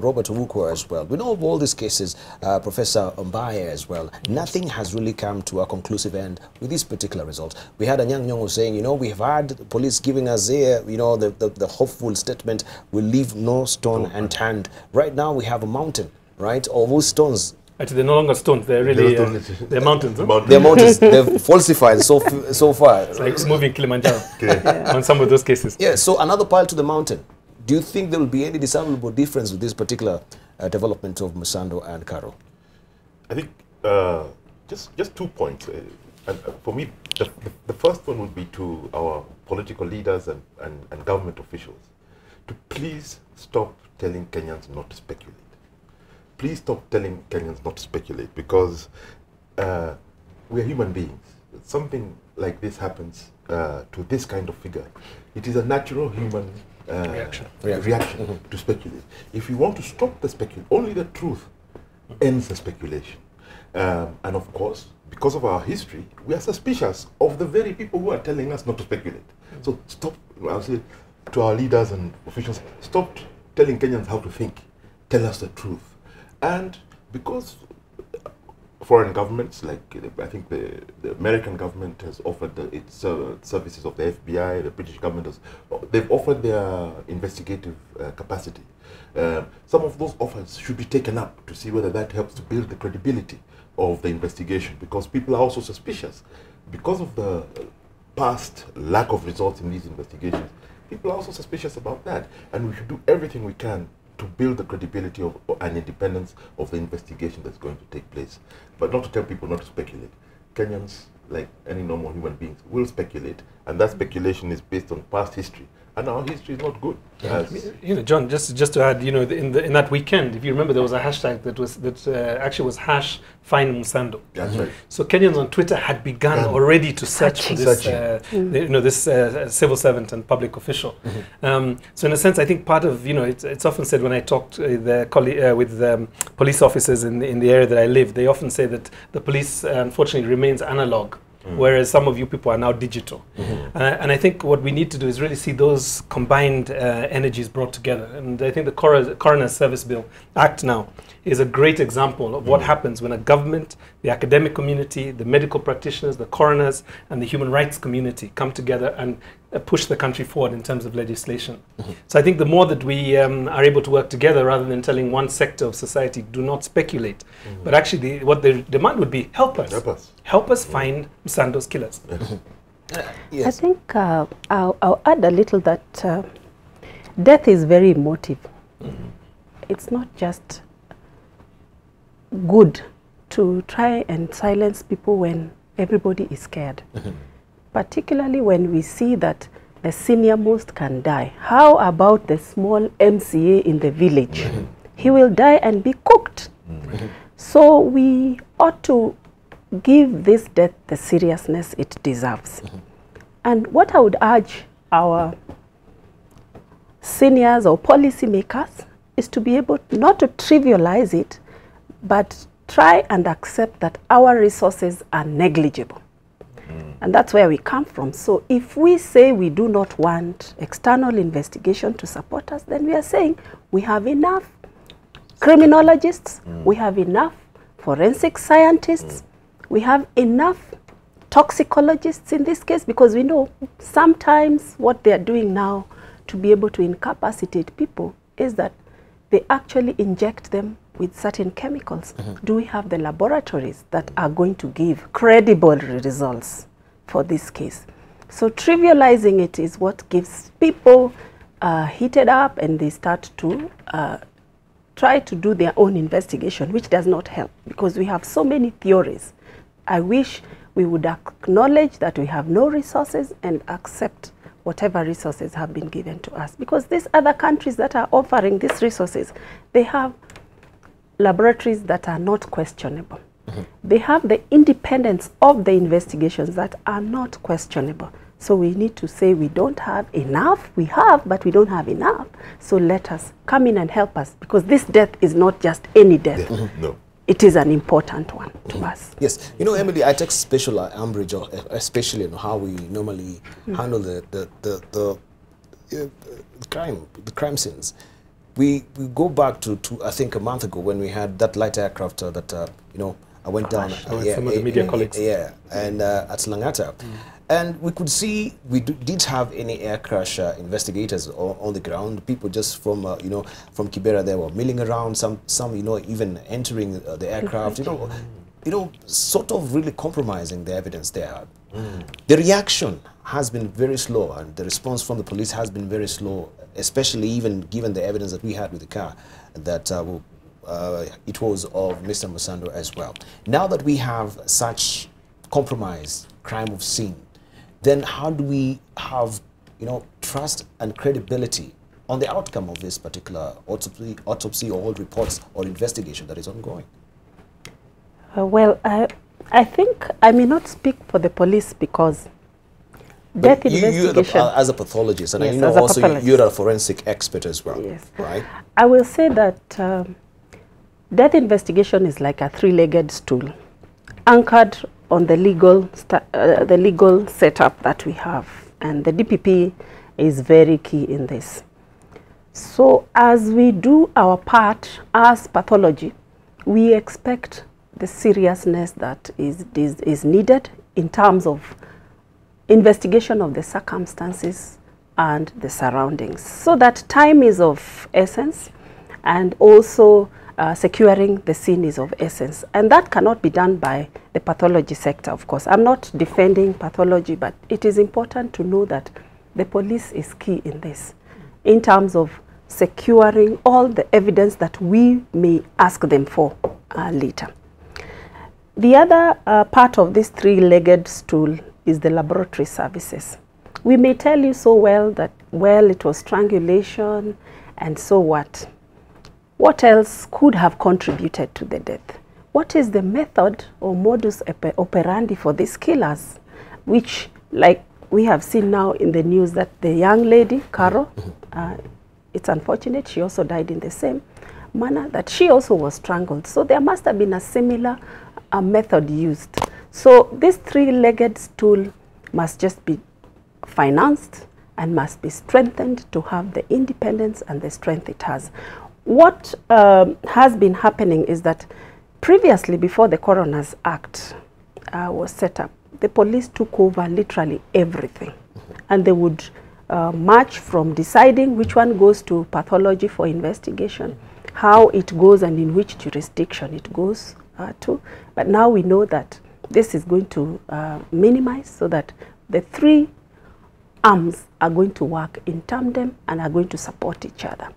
Robert Owuko as well. We know of all these cases, Professor Mbaye as well. Nothing has really come to a conclusive end with this particular result. We had a Nyang Nyongo saying, we have had police giving us the hopeful statement, will leave no stone unturned. Right now we have a mountain, right, of those stones. Actually, they're no longer stones. They're really they're mountains. Huh? They're mountains. They're falsified so far. It's like moving Kilimanjaro on some of those cases. Yeah. So another pile to the mountain. Do you think there will be any discernible difference with this particular development of Msando and Karo? I think just 2 points. And for me, the first one would be to our political leaders and government officials to please stop telling Kenyans not to speculate. Please stop telling Kenyans not to speculate, because we are human beings. Something like this happens to this kind of figure. It is a natural human reaction to speculate. If you want to stop the speculation, only the truth ends the speculation. And of course, because of our history, we are suspicious of the very people who are telling us not to speculate. So stop, I'll say to our leaders and officials, stop telling Kenyans how to think. Tell us the truth. And because foreign governments, like I think the American government has offered its services of the FBI, the British government they've offered their investigative capacity. Some of those offers should be taken up to see whether that helps to build the credibility of the investigation, because people are also suspicious. Because of the past lack of results in these investigations, people are also suspicious about that. And we should do everything we can to build the credibility of and independence of the investigation that's going to take place. But not to tell people not to speculate. Kenyans, like any normal human beings, will speculate, and that speculation is based on past history. And our history is not good. You know, John, just to add, you know, in that weekend, if you remember, there was a hashtag that actually was #Find Msando. That's right. So Kenyans on Twitter had begun already to search for this, you know, this civil servant and public official. So in a sense, I think part of, you know, it's often said when I talk to with police officers in the area that I live, they often say that the police, unfortunately, remains analog. Whereas some of you people are now digital. And I think what we need to do is really see those combined energies brought together. And I think the Coroner's Service Bill Act now is a great example of what happens when a government, the academic community, the medical practitioners, the coroners, and the human rights community come together and push the country forward in terms of legislation. So I think the more that we are able to work together rather than telling one sector of society, do not speculate, but actually what the demand would be, help us. Help us find Msando's killers. Yes. I think I'll add a little that death is very emotive. It's not just good to try and silence people when everybody is scared. Particularly when we see that the senior most can die. How about the small MCA in the village? He will die and be cooked. So we ought to give this death the seriousness it deserves. And what I would urge our seniors or policymakers is to be able not to trivialize it, but try and accept that our resources are negligible. And that's where we come from. So if we say we do not want external investigation to support us, then we are saying we have enough criminologists, we have enough forensic scientists, we have enough toxicologists in this case, because we know sometimes what they are doing now to be able to incapacitate people is that they actually inject them with certain chemicals. Do we have the laboratories that are going to give credible results for this case? So trivializing it is what gives people heated up, and they start to try to do their own investigation, which does not help, because we have so many theories. I wish we would acknowledge that we have no resources and accept whatever resources have been given to us, because these other countries that are offering these resources, they have laboratories that are not questionable. They have the independence of the investigations that are not questionable. So we need to say we don't have enough. We have, but we don't have enough. So let us come in and help us, because this death is not just any death. No. It is an important one to us. Yes. You know, Emily, I take special umbrage, especially on how we normally handle the crime scenes. We go back to I think a month ago when we had that light aircraft that you know, I went down. Some of the media colleagues. Yeah, and at Langata. And we could see we did have any air crash investigators on the ground. People just from you know, from Kibera, they were milling around. Some you know, even entering the aircraft. You know, sort of really compromising the evidence there. The reaction has been very slow, and the response from the police has been very slow, especially even given the evidence that we had with the car that it was of Mr. Msando as well. Now that we have such compromise, crime of scene, then how do we have, you know, trust and credibility on the outcome of this particular autopsy or reports or investigation that is ongoing? Well, I think I may not speak for the police, because death investigation... You as a pathologist, and yes, I know also you're a forensic expert as well, yes, right? I will say that Death investigation is like a three-legged stool, anchored on the legal setup that we have, and the DPP is very key in this. So as we do our part as pathology, we expect the seriousness that is needed in terms of investigation of the circumstances and the surroundings, so that time is of essence, and also securing the scene is of essence. And that cannot be done by the pathology sector, of course. I'm not defending pathology, but it is important to know that the police is key in this, in terms of securing all the evidence that we may ask them for later. The other part of this three-legged stool is the laboratory services. We may tell you so well that, well, it was strangulation, and so what? What else could have contributed to the death? What is the method or modus operandi for these killers, which, like we have seen now in the news, that the young lady, Carol, it's unfortunate, she also died in the same manner, that she also was strangled. So there must have been a similar method used. So this three-legged stool must just be financed and must be strengthened to have the independence and the strength it has. What has been happening is that previously, before the Coroner's Act was set up, the police took over literally everything, and they would march from deciding which one goes to pathology for investigation, how it goes and in which jurisdiction it goes to. But now we know that this is going to minimize, so that the three arms are going to work in tandem and are going to support each other.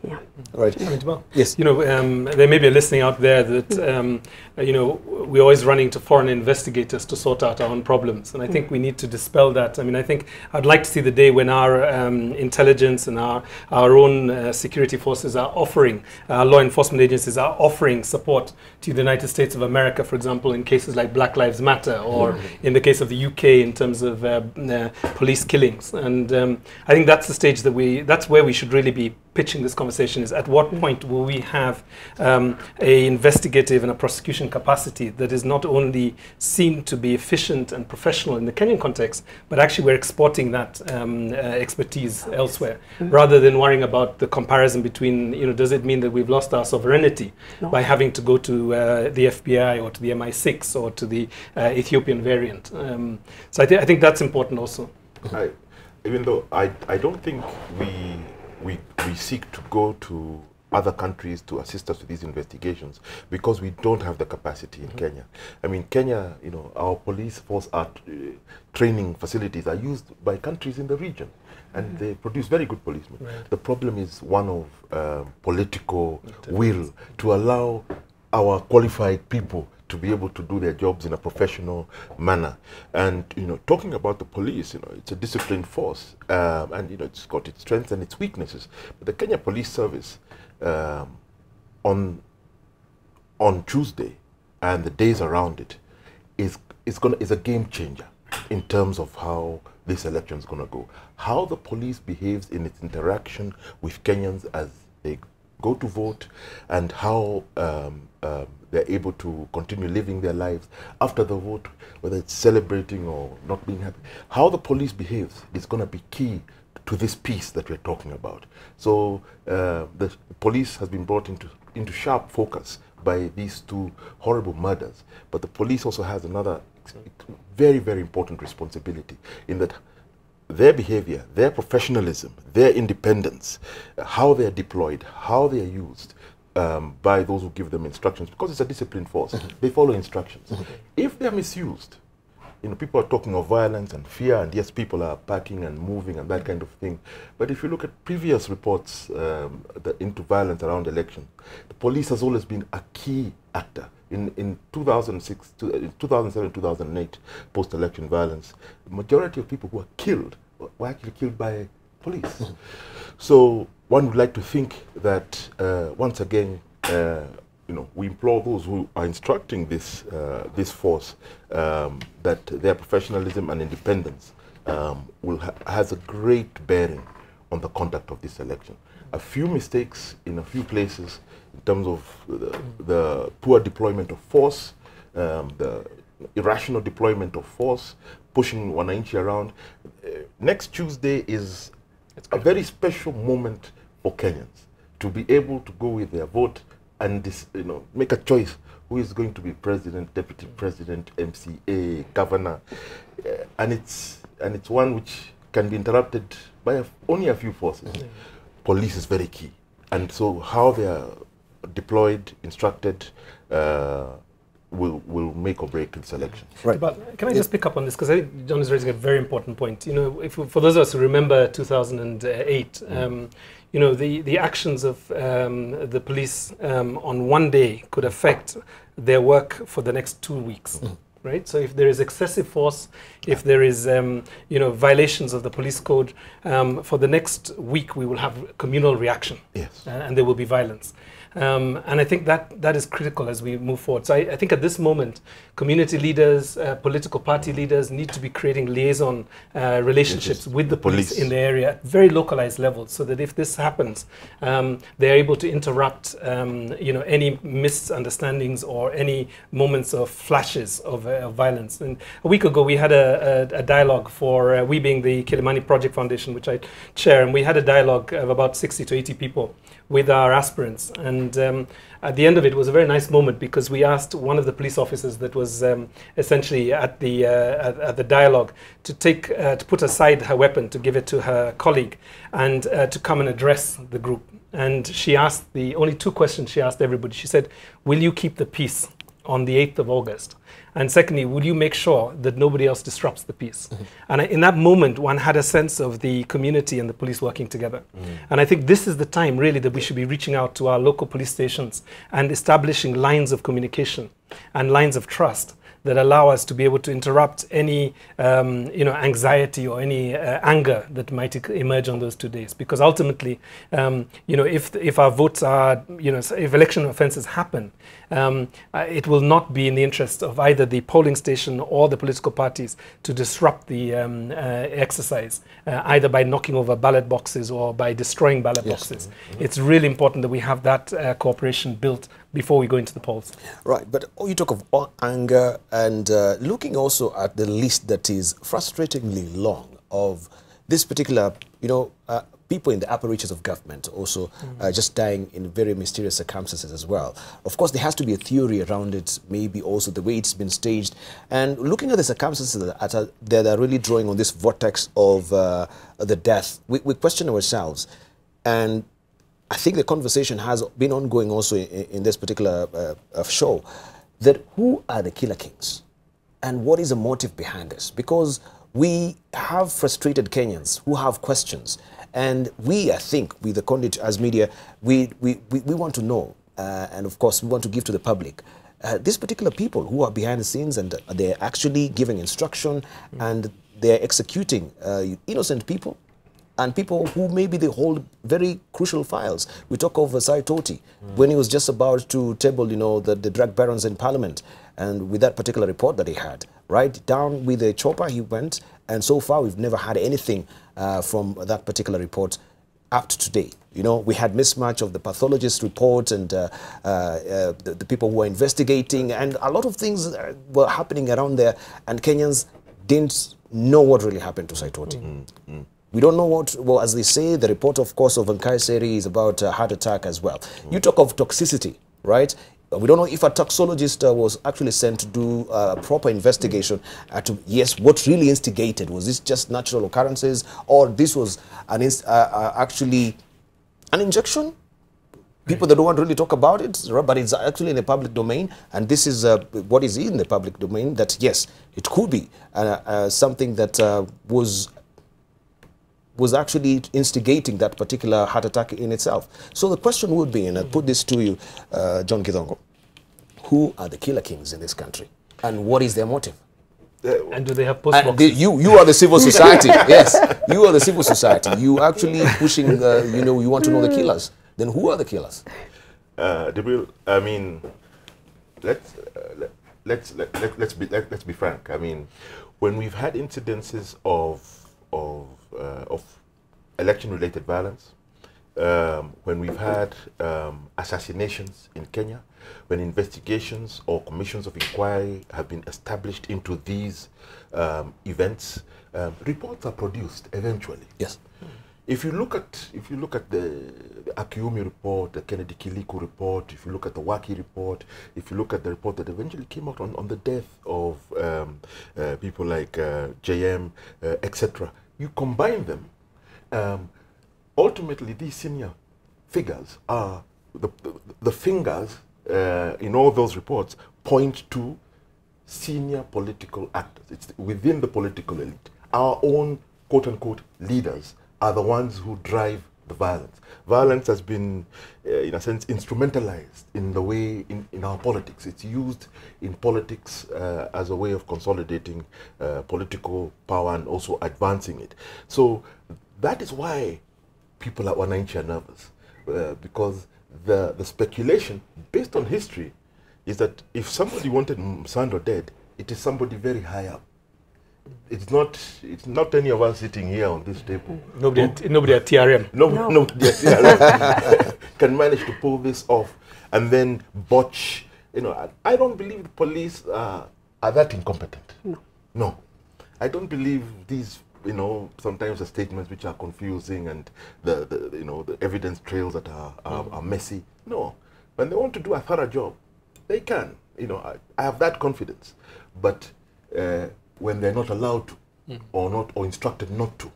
Yeah. Right. Yes. You know, there may be a listening out there that, you know, we're always running to foreign investigators to sort out our own problems. And I think we need to dispel that. I mean, I think I'd like to see the day when our intelligence and our own security forces are offering, law enforcement agencies are offering support to the United States of America, for example, in cases like Black Lives Matter, or in the case of the UK in terms of police killings. And I think that's the stage that that's where we should really be pitching this conversation, is at what point will we have a investigative and a prosecution capacity that is not only seen to be efficient and professional in the Kenyan context, but actually we're exporting that expertise elsewhere, rather than worrying about the comparison between, you know, does it mean that we've lost our sovereignty by having to go to the FBI or to the MI6 or to the Ethiopian variant? So I think that's important also. Even though I don't think we seek to go to other countries to assist us with these investigations, because we don't have the capacity in Kenya. I mean, Kenya, you know, our police force, our training facilities are used by countries in the region, and they produce very good policemen. Right. The problem is one of political will to allow our qualified people to be able to do their jobs in a professional manner. And, you know, talking about the police, you know, it's a disciplined force, and, you know, it's got its strengths and its weaknesses. But the Kenya Police Service, on Tuesday and the days around it, is a game changer in terms of how this election is going to go. How the police behaves in its interaction with Kenyans as they go to vote, and how they're able to continue living their lives after the vote, whether it's celebrating or not being happy. How the police behaves is going to be key to this piece that we're talking about. So the police has been brought into sharp focus by these two horrible murders, but the police also has another very, very important responsibility in that their behavior, their professionalism, their independence, how they're deployed, how they're used by those who give them instructions, because it's a disciplined force. They follow instructions. If they're misused, you know, people are talking of violence and fear, and yes, people are packing and moving and that kind of thing. But if you look at previous reports into violence around elections, the police has always been a key actor. In 2006, 2007, 2008, post-election violence, the majority of people who were killed were actually killed by police. So one would like to think that once again, you know, we implore those who are instructing this this force that their professionalism and independence has a great bearing on the conduct of this election. A few mistakes in a few places in terms of the poor deployment of force, the irrational deployment of force, pushing wananchi around. Next Tuesday is a very special moment for Kenyans to be able to go with their vote and make a choice who is going to be president, deputy president, MCA, governor, and it's one which can be interrupted by only a few forces. Police is very key, and so how they are deployed, instructed, will make or break this election. Right. But can I just pick up on this, because I think John is raising a very important point. For those of us who remember 2008, the actions of the police on one day could affect their work for the next 2 weeks. Right? So if there is excessive force, if there is violations of the police code, for the next week we will have communal reaction. Yes. And there will be violence. And I think that is critical as we move forward. So I think at this moment, community leaders, political party leaders need to be creating liaison relationships with the police in the area at very localized levels, so that if this happens, they're able to interrupt any misunderstandings or any moments of flashes of violence. And a week ago, we had a dialogue for, we being the Kilimani Project Foundation, which I chair, and we had a dialogue of about 60 to 80 people with our aspirants. And at the end of it was a very nice moment, because we asked one of the police officers that was essentially at the dialogue to put aside her weapon, to give it to her colleague, and to come and address the group. And she asked the only two questions she asked everybody. She said, "Will you keep the peace on the 8th of August? And secondly, will you make sure that nobody else disrupts the peace?" And in that moment, one had a sense of the community and the police working together. And I think this is the time really that we should be reaching out to our local police stations and establishing lines of communication and lines of trust that allow us to be able to interrupt any anxiety or any anger that might emerge on those 2 days. Because ultimately, if our votes are, if election offences happen, it will not be in the interest of either the polling station or the political parties to disrupt the exercise, either by knocking over ballot boxes or by destroying ballot boxes. It's really important that we have that cooperation built before we go into the polls. Right, but you talk of anger and looking also at the list that is frustratingly long of this particular, people in the upper reaches of government also just dying in very mysterious circumstances as well. Of course, there has to be a theory around it, maybe also the way it's been staged. And looking at the circumstances that are really drawing on this vortex of the death, we question ourselves. And I think the conversation has been ongoing also in this particular show, that who are the killer kings and what is the motive behind this? Because we have frustrated Kenyans who have questions, and I think, with the conduit as media, we want to know, and of course we want to give to the public, these particular people who are behind the scenes, and they're actually giving instruction and they're executing innocent people, and people who maybe they hold very crucial files. We talk of Saitoti, when he was just about to table, the drug barons in Parliament, and with that particular report that he had, right down with a chopper he went, and so far we've never had anything from that particular report up to today. We had mismatch of the pathologist report and the people who were investigating, and a lot of things were happening around there, and Kenyans didn't know what really happened to Saitoti. We don't know what, well, as they say, the report, of course, of Nkaiseri is about a heart attack as well. You talk of toxicity, right? We don't know if a toxologist was actually sent to do a proper investigation to, yes, what really instigated. Was this just natural occurrences, or this was actually an injection? People that don't want to really talk about it, but it's actually in the public domain, and this is what is in the public domain, that, yes, it could be something that was actually instigating that particular heart attack in itself. So the question would be, and I put this to you, John Githongo, who are the killer kings in this country, and what is their motive? And do they have post boxes? You are the civil society. Yes, you are the civil society. You actually pushing, you want to know the killers. Then who are the killers? Debarl, I mean, let's be frank. I mean, when we've had incidences of election-related violence, when we've had assassinations in Kenya, when investigations or commissions of inquiry have been established into these events, reports are produced eventually. Yes. If you look at the Akiumi report, the Kennedy Kiliku report, if you look at the Waki report, if you look at the report that eventually came out on the death of people like JM, etc., you combine them. Ultimately, these senior figures are the fingers in all those reports point to senior political actors. It's within the political elite. Our own quote-unquote leaders are the ones who drive the violence. Violence has been, in a sense, instrumentalized in the way in our politics. It's used in politics as a way of consolidating political power and also advancing it. So that is why people at Wananchi are nervous, because the speculation based on history is that if somebody wanted Msando dead, it is somebody very high up. It's not any of us sitting here on this table. Nobody at TRM. Nobody at TRM can manage to pull this off and then botch. You know, I don't believe the police are that incompetent. No. I don't believe these, you know, sometimes the statements which are confusing and the evidence trails that are messy. No. When they want to do a thorough job, they can. You know, I have that confidence. But when they're not allowed to, or instructed not to,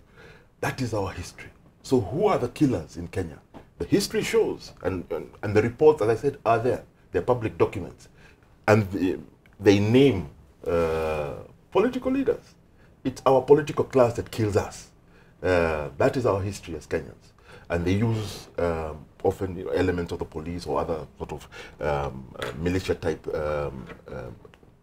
that is our history. So who are the killers in Kenya? The history shows, and the reports, as I said, are there. They're public documents. And they name political leaders. It's our political class that kills us. That is our history as Kenyans. And they use often elements of the police or other sort of militia-type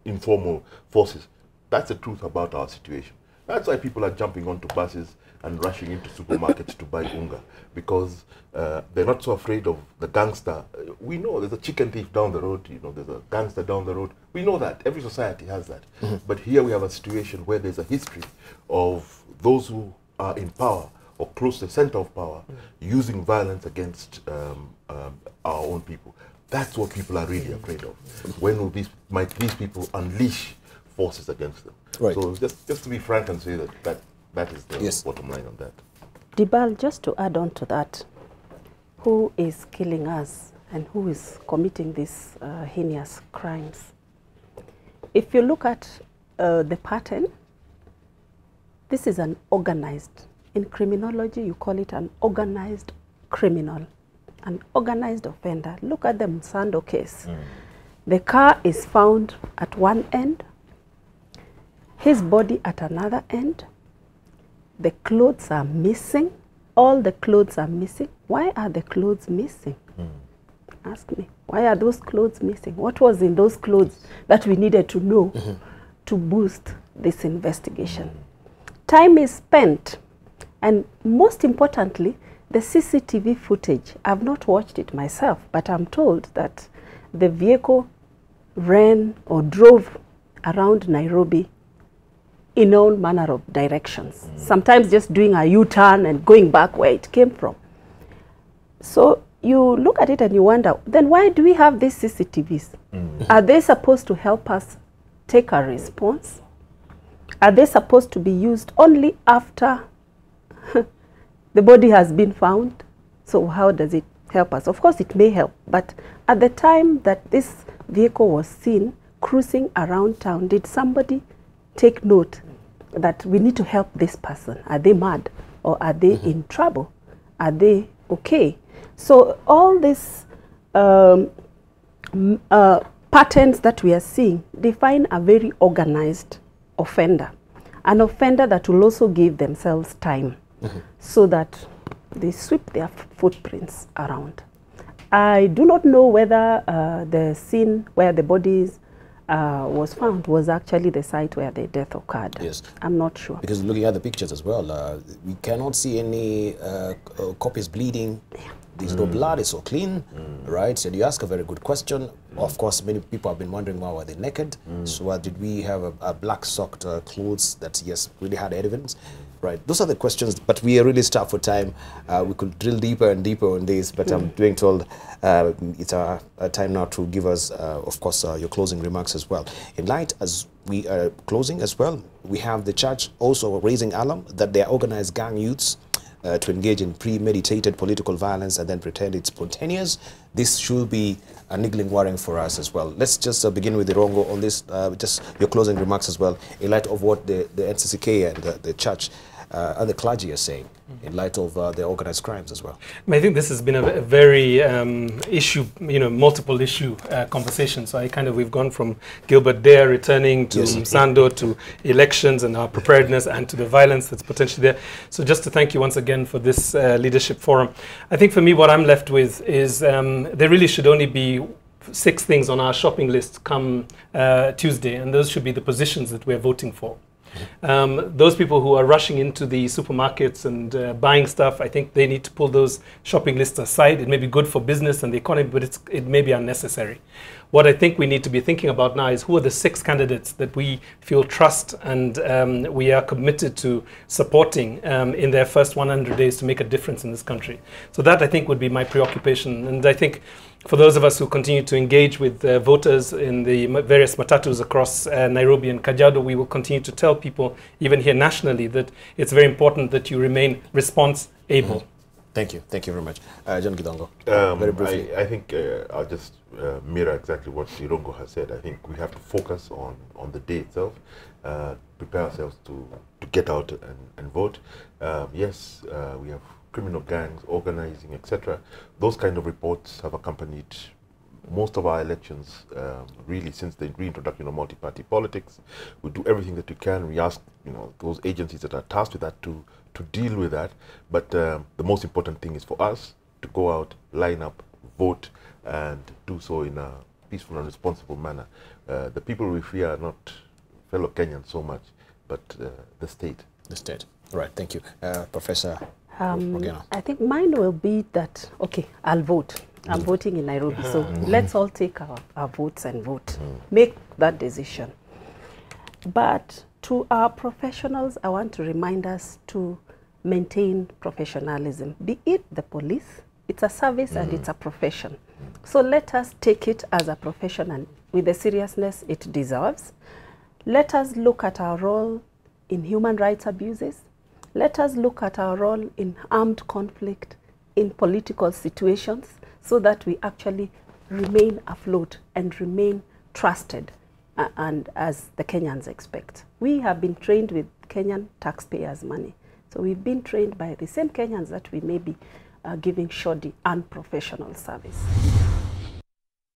informal forces. That's the truth about our situation. That's why people are jumping onto buses and rushing into supermarkets to buy unga, because they're not so afraid of the gangster. We know there's a chicken thief down the road, you know, there's a gangster down the road. We know that. Every society has that. But here we have a situation where there's a history of those who are in power or close to the center of power using violence against our own people. That's what people are really afraid of. When will might these people unleash forces against them? Right. So just to be frank and say that is the bottom line on that. Debarl, just to add on to that, who is killing us and who is committing these heinous crimes? If you look at the pattern, this is an organized, in criminology you call it an organized criminal, an organized offender. Look at the Msando case. The car is found at one end, his body at another end. The clothes are missing. All the clothes are missing. Why are the clothes missing? Ask me. Why are those clothes missing? What was in those clothes that we needed to know to boost this investigation? Time is spent. And most importantly, the CCTV footage, I've not watched it myself, but I'm told that the vehicle ran or drove around Nairobi in all manner of directions, sometimes just doing a U-turn and going back where it came from. So you look at it and you wonder, then why do we have these CCTVs? Are they supposed to help us take a response? Are they supposed to be used only after the body has been found? So how does it help us? Of course it may help, but at the time that this vehicle was seen cruising around town, did somebody take note that we need to help this person? Are they mad or are they in trouble? Are they okay? So all these patterns that we are seeing define a very organized offender, an offender that will also give themselves time so that they sweep their footprints around. I do not know whether the scene where the bodies was found was actually the site where the death occurred. Yes. I'm not sure. Because looking at the pictures as well, we cannot see any copies bleeding. There's no blood, it's so clean, right? And you ask a very good question. Of course, many people have been wondering, why were they naked? So did we have a black socked clothes that, yes, really had evidence? Right, those are the questions, but we are really strapped for time. We could drill deeper and deeper on this, but I'm being told it's a time now to give us, of course, your closing remarks as well. In light, as we are closing as well, we have the church also raising alarm that they are organized gang youths to engage in premeditated political violence and then pretend it's spontaneous. This should be a niggling worrying for us as well. Let's just begin with Irungu on this, just your closing remarks as well, in light of what the NCCK and the church and the clergy are saying, in light of the organized crimes as well. I think this has been a very multiple issue conversation. So we've gone from Gilbert Dare returning to Msando to elections and our preparedness and to the violence that's potentially there. So just to thank you once again for this leadership forum. I think for me what I'm left with is there really should only be 6 things on our shopping list come Tuesday, and those should be the positions that we're voting for. Those people who are rushing into the supermarkets and buying stuff, I think they need to pull those shopping lists aside. It may be good for business and the economy, but it may be unnecessary. What I think we need to be thinking about now is who are the 6 candidates that we feel trust and we are committed to supporting in their first 100 days to make a difference in this country. So that, I think, would be my preoccupation. And I think for those of us who continue to engage with voters in the various matatus across Nairobi and Kajiado, we will continue to tell people, even here nationally, that it's very important that you remain response-able. Thank you. Thank you very much. John Githongo, very briefly. I think I'll just mirror exactly what Irungu has said. I think we have to focus on the day itself, prepare ourselves to get out and vote. Yes, we have criminal gangs, organizing, etc. Those kind of reports have accompanied most of our elections, really, since the reintroduction of multi-party politics. We do everything that we can. We ask, those agencies that are tasked with that to deal with that. But the most important thing is for us to go out, line up, vote, and do so in a peaceful and responsible manner. The people we fear are not fellow Kenyans so much, but the state. The state. All right. Thank you, Professor Rogena. I think mine will be that, okay, I'll vote. I'm voting in Nairobi, so let's all take our votes and vote. Make that decision. But to our professionals, I want to remind us to maintain professionalism. Be it the police, it's a service and it's a profession. So let us take it as a profession and with the seriousness it deserves. Let us look at our role in human rights abuses. Let us look at our role in armed conflict, in political situations, so that we actually remain afloat and remain trusted, and as the Kenyans expect. We have been trained with Kenyan taxpayers' money. So we've been trained by the same Kenyans that we may be giving shoddy, unprofessional service.